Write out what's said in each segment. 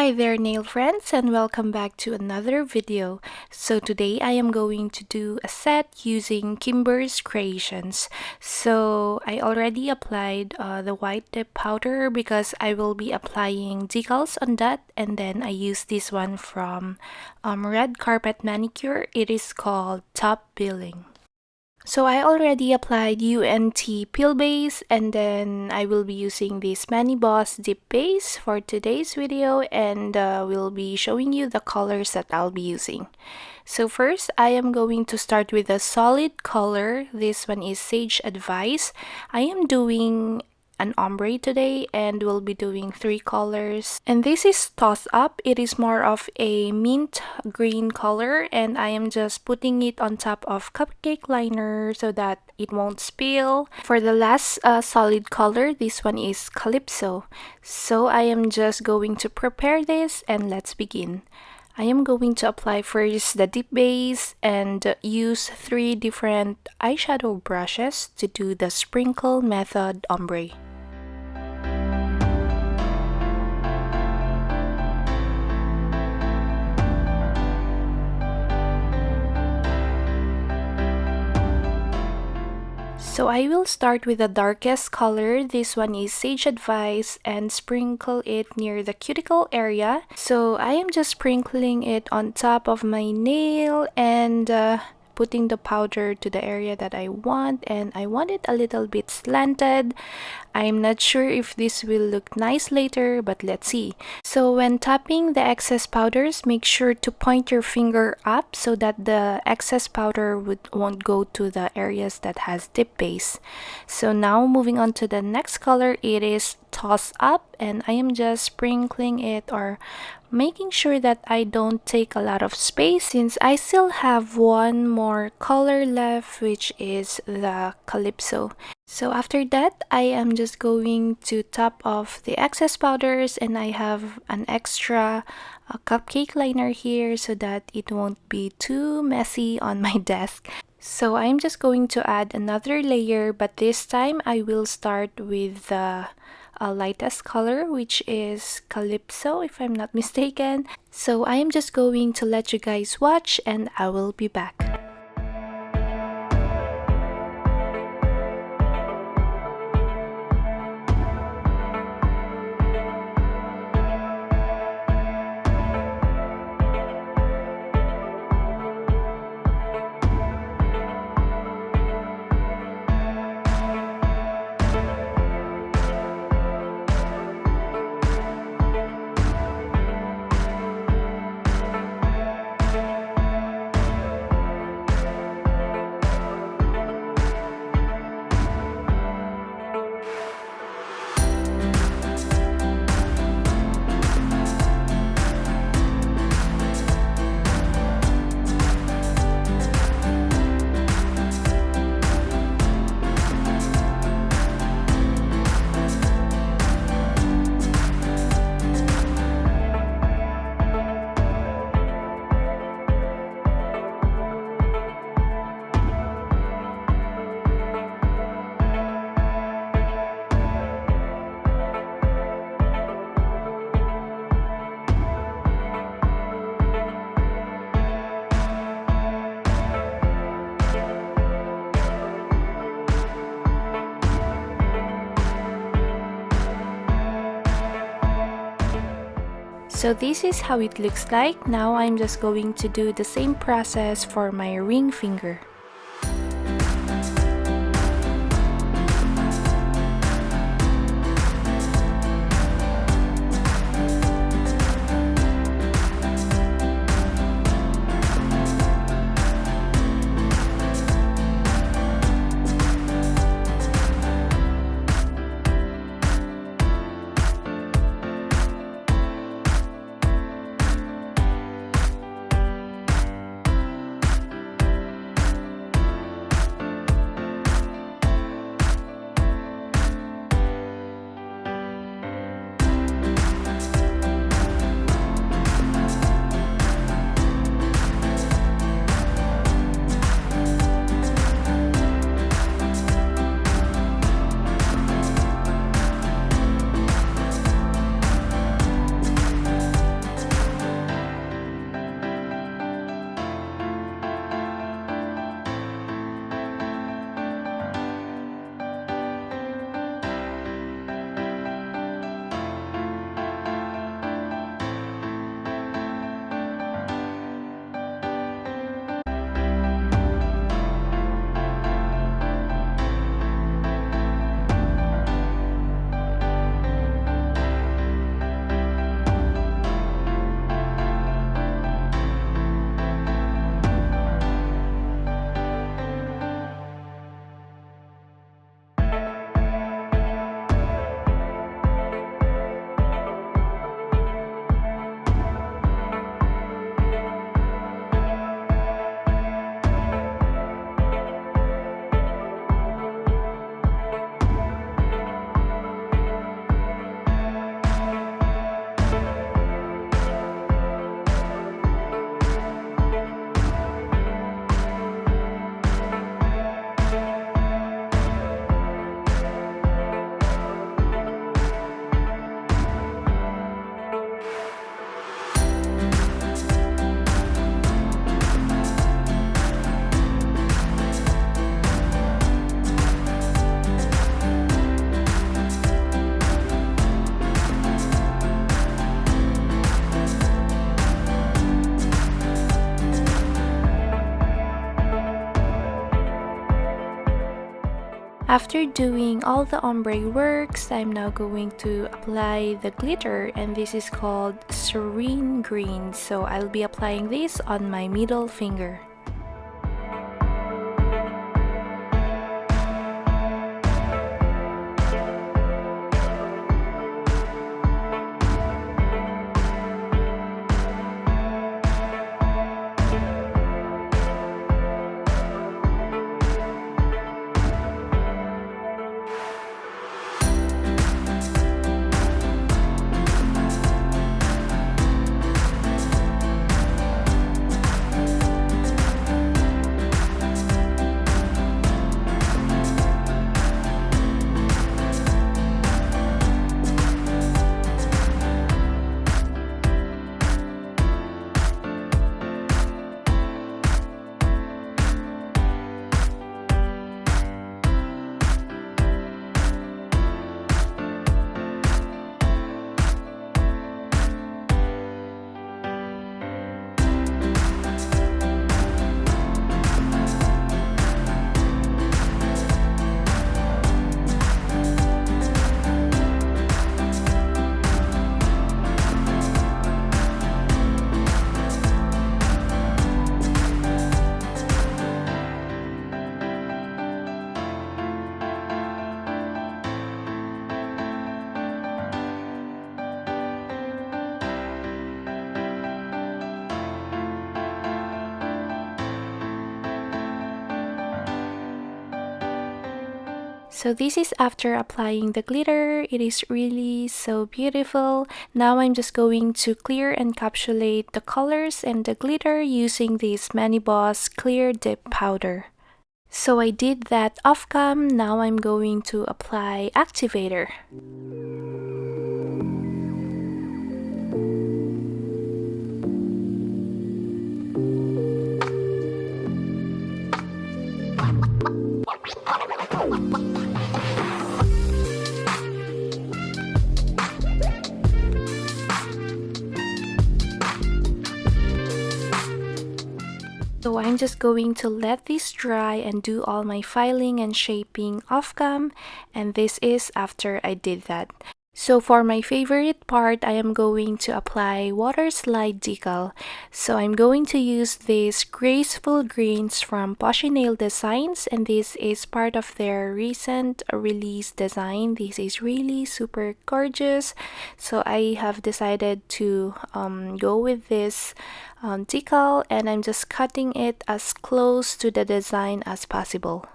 Hi there nail friends, and welcome back to another video. So today I am going to do a set using KIMBERZ Creations. So I already applied the white tip powder because I will be applying decals on that, and then I use this one from Red Carpet Manicure. It is called Top Billing. So I already applied UNT Peel Base, and then I will be using this Mani Boss Dip Base for today's video, and we'll be showing you the colors that I'll be using. So first, I am going to start with a solid color. This one is Sage Advice. I am doing an ombre today, and we'll be doing 3 colors, and this is Toss Up. It is more of a mint green color, and I am just putting it on top of cupcake liner so that it won't spill. For the last solid color, this one is Calypso. So I am just going to prepare this, and let's begin. I am going to apply first the dip base and use 3 different eyeshadow brushes to do the sprinkle method ombre. So I will start with the darkest color. This one is Sage Advice, and sprinkle it near the cuticle area. So I am just sprinkling it on top of my nail and putting the powder to the area that I want, and I want it a little bit slanted. I'm not sure if this will look nice later, but let's see. So when tapping the excess powders, make sure to point your finger up so that the excess powder won't go to the areas that has dip base. So now moving on to the next color, it is Toss Up, and I am just sprinkling it or making sure that I don't take a lot of space, since I still have one more color left, which is the Calypso. So after that, I am just going to top off the excess powders, and I have an extra cupcake liner here so that it won't be too messy on my desk. So I'm just going to add another layer, but this time I will start with the lightest color, which is Calypso, if I'm not mistaken. So I am just going to let you guys watch, and I will be back. So this is how it looks like. Now I'm just going to do the same process for my ring finger. After doing all the ombre works, I'm now going to apply the glitter, and this is called Serene Green. So I'll be applying this on my middle finger. So this is after applying the glitter. It is really so beautiful. Now I'm just going to clear encapsulate the colors and the glitter using this Mani Boss Clear Dip Powder. So I did that off cam. Now I'm going to apply activator. So I'm just going to let this dry and do all my filing and shaping off cam, and this is after I did that. So for my favorite part, I am going to apply Waterslide Decal. So I'm going to use these graceful greens from POSHY Nail Designs, and this is part of their recent release design. This is really super gorgeous. So I have decided to go with this decal, and I'm just cutting it as close to the design as possible.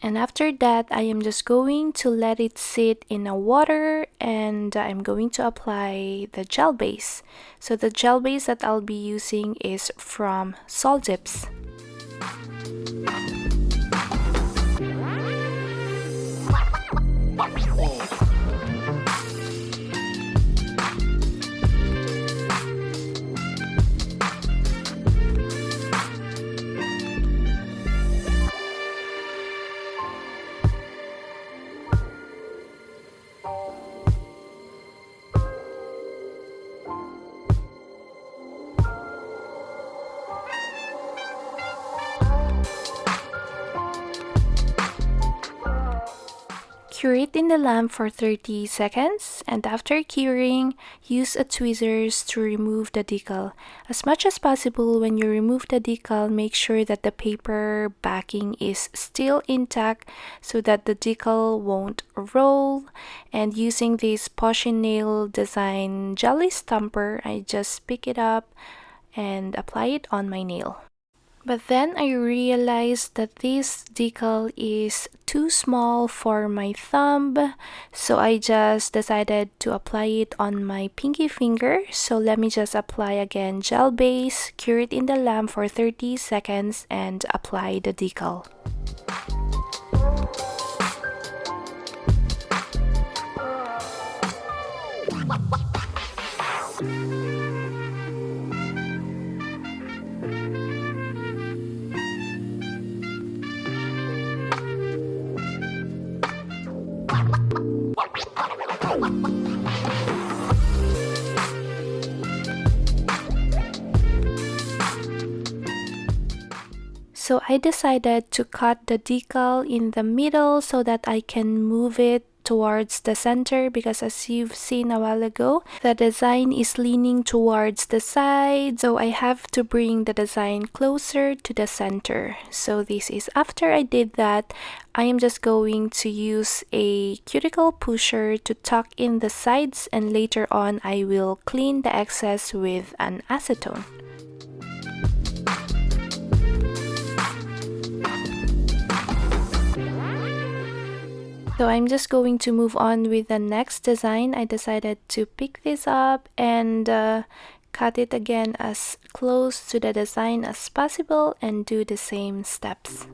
And after that, I am just going to let it sit in a water, and I'm going to apply the gel base. So the gel base that I'll be using is from Sol Dips. Cure it in the lamp for 30 seconds, and after curing, use a tweezers to remove the decal. As much as possible, when you remove the decal, make sure that the paper backing is still intact so that the decal won't roll. And using this POSHY Nail Design Jelly Stamper, I just pick it up and apply it on my nail. But then I realized that this decal is too small for my thumb, so I just decided to apply it on my pinky finger. So let me just apply again gel base, cure it in the lamp for 30 seconds, and apply the decal. So I decided to cut the decal in the middle so that I can move it towards the center, because as you've seen a while ago, the design is leaning towards the side, so I have to bring the design closer to the center. So this is after I did that. I am just going to use a cuticle pusher to tuck in the sides, and later on I will clean the excess with an acetone. So I'm just going to move on with the next design. I decided to pick this up and cut it again as close to the design as possible and do the same steps.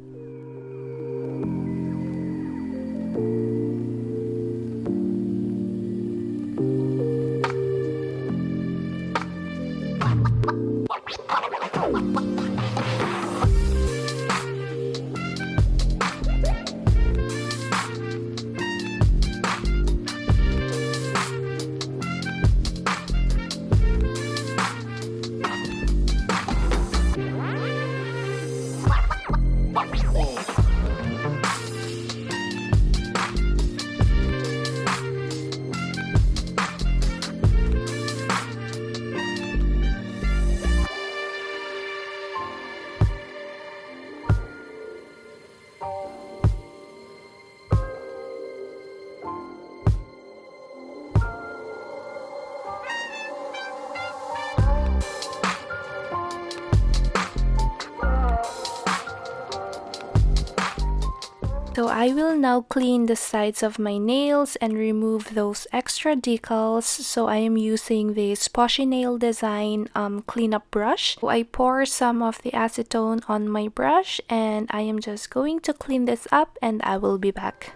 So I will now clean the sides of my nails and remove those extra decals. So I am using this POSHY nail design cleanup brush. So I pour some of the acetone on my brush and I am just going to clean this up, and I will be back.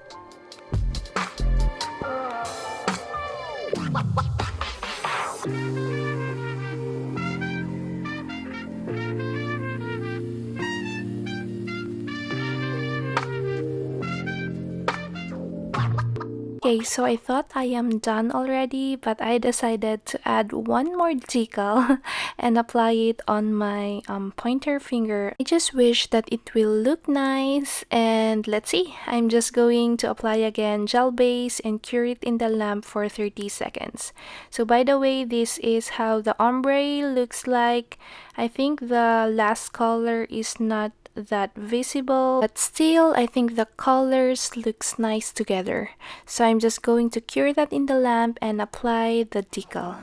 Okay, so I thought I am done already, but I decided to add one more decal and apply it on my pointer finger. I just wish that it will look nice, and let's see. I'm just going to apply again gel base and cure it in the lamp for 30 seconds. So by the way, this is how the ombre looks like. I think the last color is not that visible, but still I think the colors looks nice together. So I'm just going to cure that in the lamp and apply the decal.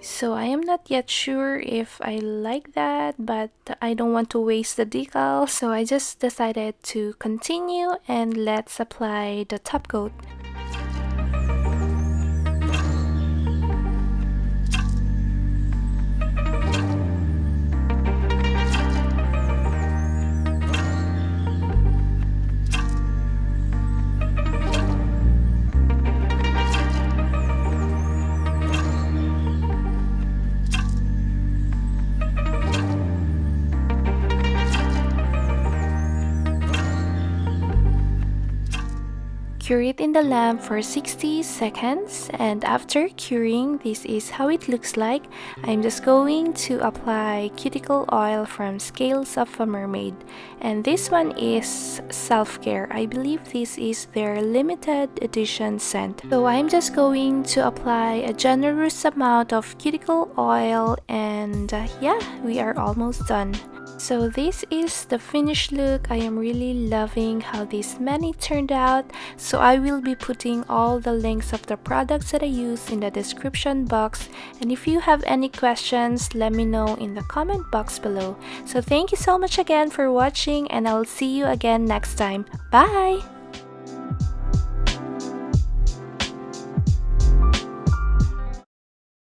So I am not yet sure if I like that, but I don't want to waste the decal, so I just decided to continue, and let's apply the top coat. Cure it in the lamp for 60 seconds, and after curing, this is how it looks like. I'm just going to apply cuticle oil from Scales of a Mermaid, and this one is Self-Care. I believe this is their limited edition scent. So I'm just going to apply a generous amount of cuticle oil, and yeah, we are almost done. So this is the finished look. I am really loving how this mani turned out. So I will be putting all the links of the products that I use in the description box. And if you have any questions, let me know in the comment box below. So thank you so much again for watching, and I'll see you again next time. Bye!